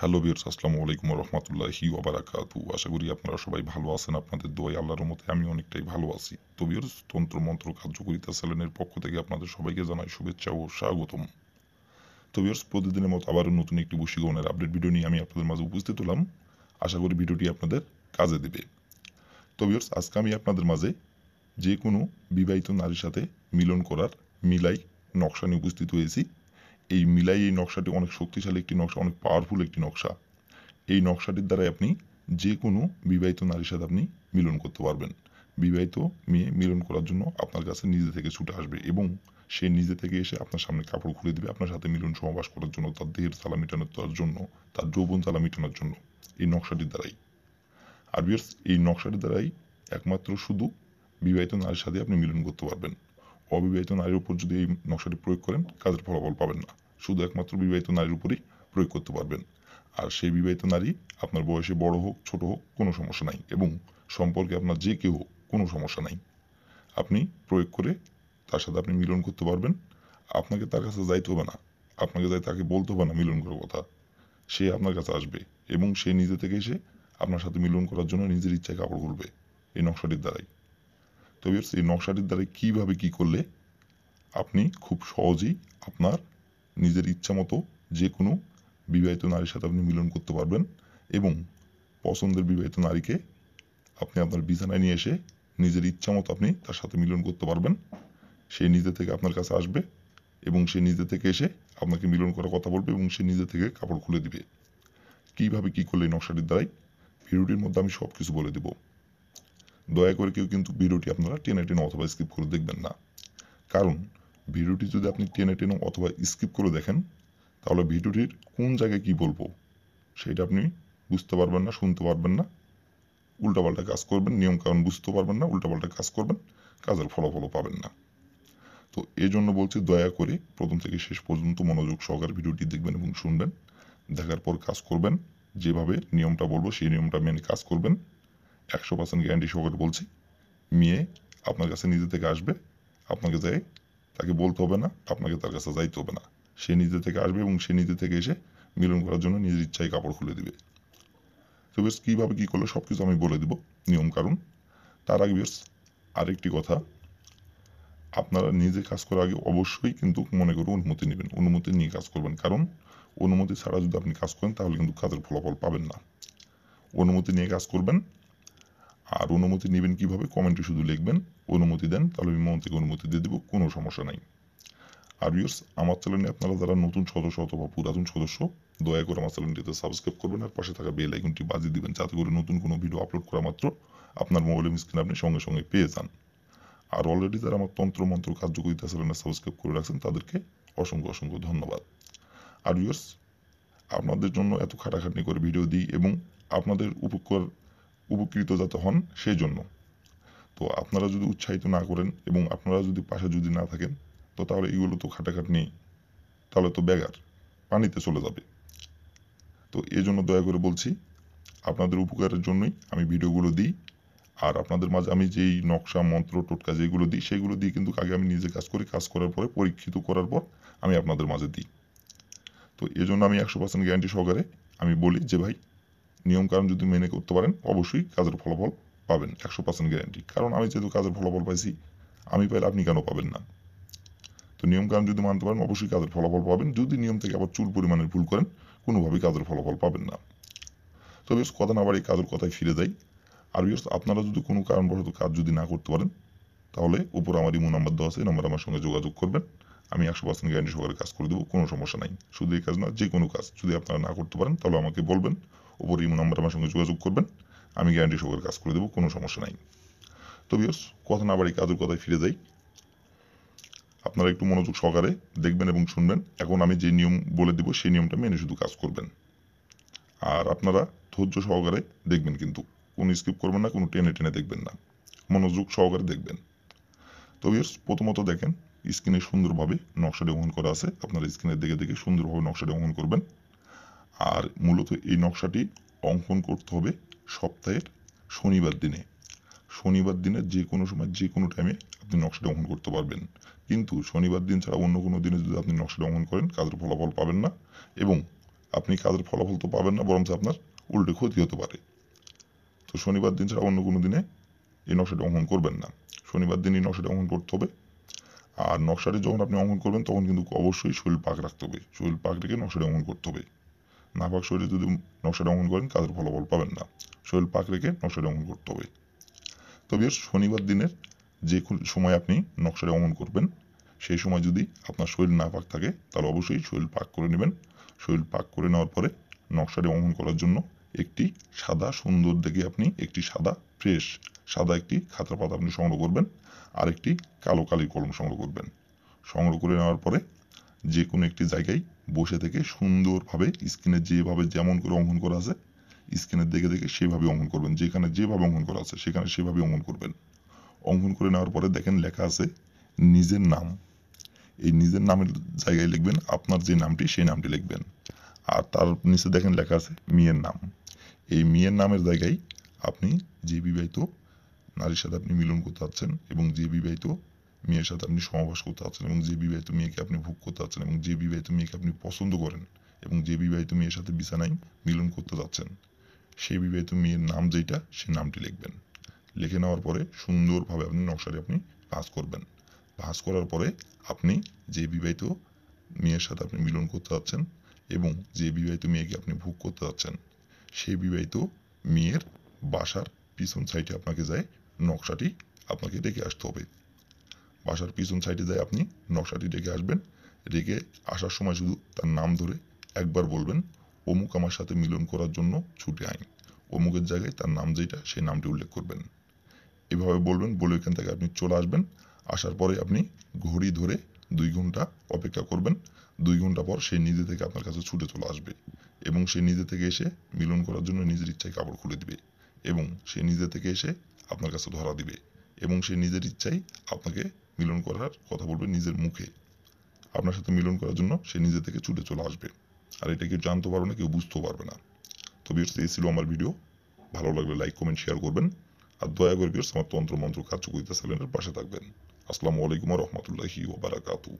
Hello viewers, আসসালামু আলাইকুম ওয়া রাহমাতুল্লাহি ওয়া বারাকাতুহু। আশা করি আপনারা সবাই ভালো আছেন। আপনাদের দোয়ায় আল্লাহর রহমতে আমি অনেকটাই ভালো আছি। তো ভিউয়ার্স, তন্ত্র মন্ত্র কার্যকরিতা চ্যানেলের পক্ষ থেকে আপনাদের সবাইকে জানাই শুভেচ্ছা ও স্বাগতম। তো ভিউয়ার্স, প্রতিদিনের মতো আবারও নতুন একটি বশীকরণের আপডেট ভিডিও নিয়ে আমি আপনাদের মাঝে উপস্থিত হলাম। আশা করি ভিডিওটি আপনাদের কাজে দেবে। তো ভিউয়ার্স, আজকে আমি আপনাদের মাঝে যে কোনো বিবাহিত নারীর সাথে মিলন করার মিলাই নকশা নিয়ে উপস্থিত হয়েছি। এই নকশাটি অনেক শক্তিশালী একটি নকশা, অনেক পাওয়ারফুল একটি নকশা। এই নকশাটির দ্বারাই আপনি যে কোনো বিবাহিত নারীর সাথে আপনি মিলন করতে পারবেন। বিবাহিত মেয়ে মিলন করার জন্য আপনার কাছে নিজে থেকে ছুটে আসবে এবং সে নিজে থেকে এসে আপনার সামনে কাপড় খুলে দেবে আপনার সাথে মিলন সহবাস করার জন্য, তার দেহের জ্বালা মেটানোর জন্য, তার যৌবন জ্বালা মেটানোর জন্য, এই নকশাটির দ্বারাই। আর ভিউয়ার্স, এই নকশাটির দ্বারাই একমাত্র শুধু বিবাহিত নারীর সাথে আপনি মিলন করতে পারবেন। অবিবাহিত নারীর উপর যদি এই নকশাটি প্রয়োগ করেন, কাজের ফলাফল পাবেন না। শুধু একমাত্র বিবাহিত নারীর উপরই প্রয়োগ করতে পারবেন। আর সেই বিবাহিত নারী আপনার বয়সে বড় হোক ছোট হোক কোনো সমস্যা নাই, এবং সম্পর্কে আপনার যে কেউ হোক কোনো সমস্যা নাই। আপনি প্রয়োগ করে তার সাথে আপনি মিলন করতে পারবেন। আপনাকে তার কাছে যাইতে হবে না, আপনাকে যাই তাকে বলতে হবে না মিলন করার কথা। সে আপনার কাছে আসবে এবং সে নিজে থেকে এসে আপনার সাথে মিলন করার জন্য নিজের ইচ্ছায় কাপড় খুলবে এই নকশাটির দ্বারাই। তো ভিউয়ার্স, এই নকশাটির দ্বারাই কীভাবে কী করলে আপনি খুব সহজেই আপনার নিজের ইচ্ছা মতো যে কোনো বিবাহিত নারীর সাথে আপনি মিলন করতে পারবেন এবং পছন্দের বিবাহিত নারীকে আপনি আপনার বিছানায় নিয়ে এসে নিজের ইচ্ছা মতো আপনি তার সাথে মিলন করতে পারবেন। সে নিজে থেকে আপনার কাছে আসবে এবং সে নিজে থেকে এসে আপনাকে মিলন করার কথা বলবে এবং সে নিজে থেকে কাপড় খুলে দিবে। কীভাবে কী করলে এই নকশাটির দ্বারাই ভিডিওটির মধ্যে আমি সব কিছু বলে দেব। দয়া করে কেউ কিন্তু ভিডিওটি আপনারা টেনে টেনে অথবা স্কিপ করে দেখবেন না। কারণ ভিডিওটি যদি আপনি টেনে টেনে অথবা স্কিপ করে দেখেন, তাহলে ভিডিওটির কোন জায়গায় কী বলবো সেটা আপনি বুঝতে পারবেন না, শুনতে পারবেন না, উল্টাপাল্টা কাজ করবেন, নিয়মকানুন বুঝতে পারবেন না, উল্টাপাল্টা কাজ করবেন, কাজের ফলাফলও পাবেন না। তো এই জন্য বলছি, দয়া করে প্রথম থেকে শেষ পর্যন্ত মনোযোগ সহকারে ভিডিওটি দেখবেন এবং শুনবেন। দেখার পর কাজ করবেন। যেভাবে নিয়মটা বলবো সেই নিয়মটা মেনে কাজ করবেন। 100% গ্যারান্টি সহকারে বলছি, মেয়ে আপনার কাছে নিজে থেকে আসবে। আপনাকে যাই তাকে বলতে হবে না, আপনাকে তার কাছে যাইতে হবে না। সে নিজে থেকে আসবে এবং সে নিজে থেকে এসে মিলন করার জন্য নিজের ইচ্ছায় কাপড় খুলে দিবে। তো বেশ, কীভাবে কী করলে সব কিছু আমি বলে দেব, নিয়ম কারণ। তার আগে বেশ আরেকটি কথা, আপনারা নিজে কাজ করার আগে অবশ্যই কিন্তু মনে করে অনুমতি নেবেন, অনুমতি নিয়ে কাজ করবেন। কারণ অনুমতি ছাড়া যদি আপনি কাজ করেন তাহলে কিন্তু কাজের ফলাফল পাবেন না। অনুমতি নিয়ে কাজ করবেন। আর অনুমতি নেবেন কীভাবে, কমেন্টে শুধু লিখবেন অনুমতি দেন, তাহলে আমি মন থেকে অনুমতি দিয়ে দেবো, কোনো সমস্যা নাই। আর ভিউয়ার্স, আমার চ্যানেলে আপনারা যারা নতুন সদস্য অথবা পুরাতন সদস্য, দয়া করে আমার চ্যানেলটিতে সাবস্ক্রাইব করবেন আর পাশে থাকা বেল আইকনটি বাজিয়ে দিবেন, যাতে করে নতুন কোনো ভিডিও আপলোড করা মাত্র আপনার মোবাইলের স্ক্রিনে আপনি সঙ্গে সঙ্গে পেয়ে যান। আর অলরেডি যারা আমার তন্ত্র মন্ত্র কার্যকরিতা চ্যানেলে সাবস্ক্রাইব করে রাখছেন তাদেরকে অসংখ্য অসংখ্য ধন্যবাদ। আর ভিউয়ার্স, আপনাদের জন্য এত খাটাখাটনি করে ভিডিও দিই এবং আপনাদের উপকৃত যাতে হন সেই জন্য। তো আপনারা যদি উৎসাহিত না করেন এবং আপনারা যদি পাশে যদি না থাকেন, তো তাহলে এগুলো তো খাটাখাটনি, তাহলে তো বেগার, পানিতে চলে যাবে। তো এই জন্য দয়া করে বলছি, আপনাদের উপকারের জন্যই আমি ভিডিওগুলো দিই। আর আপনাদের মাঝে আমি যেই নকশা মন্ত্র টোটকা যেগুলো দিই সেগুলো দিয়ে কিন্তু আগে আমি নিজে কাজ করি, কাজ করার পরে পরীক্ষিত করার পর আমি আপনাদের মাঝে দিই। তো এই জন্য আমি 100% গ্যারান্টি সহকারে আমি বলি যে ভাই, নিয়মকানুন যদি মেনে করতে পারেন অবশ্যই কাজের ফলাফল পাবেন, 100% গ্যারান্টি। কারণ আমি যেহেতু কাজের ফলাফল পাইছি, আমি পাইলে আপনি কেন পাবেন না? তো নিয়মকানুন যদি মানতে পারেন অবশ্যই কাজের ফলাফল পাবেন। যদি নিয়ম থেকে আবার চুল পরিমাণের ভুল করেন, কোনোভাবেই কাজের ফলাফল পাবেন না। তো বেশ, কথা না বাড়িয়ে কাজের কথায় ফিরে যাই। আর বেশ, আপনারা যদি কোনো কারণবশত কাজ যদি না করতে পারেন, তাহলে উপর আমার ইমো নাম্বার দেওয়া আছে, এই নাম্বারে আমার সঙ্গে যোগাযোগ করবেন। আমি 100% গ্যারান্টি সহকারে কাজ করে দেবো, কোনো সমস্যা নাই। শুধু এই কাজ না, যে কোনো কাজ যদি আপনারা না করতে পারেন তাহলে আমাকে বলবেন, উপর ইমো নাম্বারে আমার সঙ্গে যোগাযোগ করবেন। আমি গ্যারান্টি সহকারে কাজ করে দেবো, কোনো সমস্যা নাই। তো বেশ, কথা না বাড়িয়ে কাজের কথায় ফিরে যাই। আপনারা একটু মনোযোগ সহকারে দেখবেন এবং শুনবেন। এখন আমি যে নিয়ম বলে দেবো সেই নিয়মটা মেনে শুধু কাজ করবেন। আর আপনারা ধৈর্য সহকারে দেখবেন, কিন্তু কোনো স্কিপ করবেন না, কোনো টেনে টেনে দেখবেন না, মনোযোগ সহকারে দেখবেন। তো ভিউয়ার্স, প্রথমত দেখেন স্ক্রিনে সুন্দরভাবে নকশাটি অঙ্কন করা আছে। আপনারা স্ক্রিনের দেখে দেখে সুন্দরভাবে নকশাটি অঙ্কন করবেন। আর মূলত এই নকশাটি অঙ্কন করতে হবে সপ্তাহের শনিবার দিনে। শনিবার দিনে যে কোনো সময় যে কোনো টাইমে আপনি নকশাটি অঙ্কন করতে পারবেন। কিন্তু শনিবার দিন ছাড়া অন্য কোনো দিনে যদি আপনি নকশাটি অঙ্কন করেন, কাজের ফলাফল পাবেন না এবং আপনি কাজের ফলাফল তো পাবেন না, বরঞ্চ আপনার উল্টে ক্ষতি হতে পারে। তো শনিবার দিন ছাড়া অন্য কোনো দিনে এই নকশাটি অঙ্কন করবেন না। শনিবার দিনই নকশাটি অঙ্কন করতে হবে। আর নকশাটি যখন আপনি অঙ্কন করবেন তখন কিন্তু অবশ্যই শরীর পাক রাখতে হবে। শরীর পাক রেখে নকশাটি অঙ্কন করতে হবে। না পাক শরীরে যদি নকশাটি অঙ্কন করেন কাজের ফলাফল পাবেন না। শরীর পাক রেখে নকশাটি অঙ্কন করতে হবে। তবে শনিবার দিনের যে সময় আপনি নকশাটি অঙ্কন করবেন সেই সময় যদি আপনার শরীর না পাক থাকে তাহলে অবশ্যই শরীর পাক করে নেবেন। শরীর পাক করে নেওয়ার পরে নকশাটি অঙ্কন করার জন্য একটি সাদা সুন্দর দেখে আপনি একটি সাদা ফ্রেশ সাদা একটি খাতার পাতা আপনি সংগ্রহ করবেন। আর একটি কালো কালির কলম সংগ্রহ করবেন। সংগ্রহ করে নেওয়ার পরে যে কোনো একটি জায়গায় বসে থেকে সুন্দরভাবে স্ক্রিনে যেভাবে যেমন করে অঙ্কন করা আছে স্ক্রিনের দেখে দেখে সেভাবে অঙ্কন করবেন। যেখানে যেভাবে অঙ্কন করা আছে সেখানে সেভাবে অঙ্কন করবেন। অঙ্কন করে নেওয়ার পরে দেখেন লেখা আছে নিজের নাম। এই নিজের নামের জায়গায় লিখবেন আপনার যে নামটি সেই নামটি লিখবেন। আর তার নিচে দেখেন লেখা আছে মেয়ের নাম। এই মেয়ের নামের জায়গায় আপনি যে বিবাহিত নারীর সাথে আপনি মিলন করতে চাচ্ছেন এবং যে বিবাহিত মেয়ের সাথে আপনি সহবাস করতে চাচ্ছেন এবং যে বিবাহিত মেয়েকে আপনি ভোগ করতে চাচ্ছেন এবং যে বিবাহিত মেয়েকে আপনি পছন্দ করেন এবং যে বিবাহিত মেয়ের সাথে বিছানায় মিলন করতে যাচ্ছেন সেই বিবাহিত মেয়ের নাম যেটা সেই নামটি লিখবেন। লিখে নেওয়ার পরে সুন্দরভাবে আপনি নকশাটি আপনি ভাঁজ করবেন। ভাঁজ করার পরে আপনি যে বিবাহিত মেয়ের সাথে আপনি মিলন করতে যাচ্ছেন এবং যে বিবাহিত মেয়েকে আপনি ভোগ করতে যাচ্ছেন সেই বিবাহিত মেয়ের বাসার পিছন সাইডে আপনাকে যায় নকশাটি আপনাকে রেখে আসতে হবে। বাসার পিছন সাইডে যায় আপনি নকশাটি রেখে আসবেন। রেখে আসার সময় শুধু তার নাম ধরে একবার বলবেন অমুক আমার সাথে মিলন করার জন্য ছুটে আইন। অমুকের জায়গায় তার নাম যেটা সেই নামটি উল্লেখ করবেন। এভাবে বলবেন, বলে এখান থেকে আপনি চলে আসবেন। আসার পরে আপনি ঘড়ি ধরে 2 ঘন্টা অপেক্ষা করবেন। 2 ঘন্টা পর সে নিজে থেকে আপনার কাছে ছুটে চলে আসবে এবং সে নিজে থেকে এসে মিলন করার জন্য নিজের ইচ্ছায় কাপড় খুলে দিবে এবং সে নিজে থেকে এসে আপনার কাছে ধরা দিবে এবং সে নিজের ইচ্ছায় আপনাকে মিলন করার কথা বলবে নিজের মুখে। আপনার সাথে মিলন করার জন্য সে নিজে থেকে ছুটে চলে আসবে। আর এটা কেউ জানতে পারবে না, কেউ বুঝতেও পারবে না। তো ভিউয়ার্স, এই ছিল আমার ভিডিও। ভালো লাগলে লাইক কমেন্ট শেয়ার করবেন। আর দয়া করে ভিউয়ার্স আমার তন্ত্র মন্ত্র কার্যকরিতা চ্যানেলের পাশে থাকবেন। আসসালামু আলাইকুম ওয়া রাহমাতুল্লাহি ওয়া বারাকাতুহু।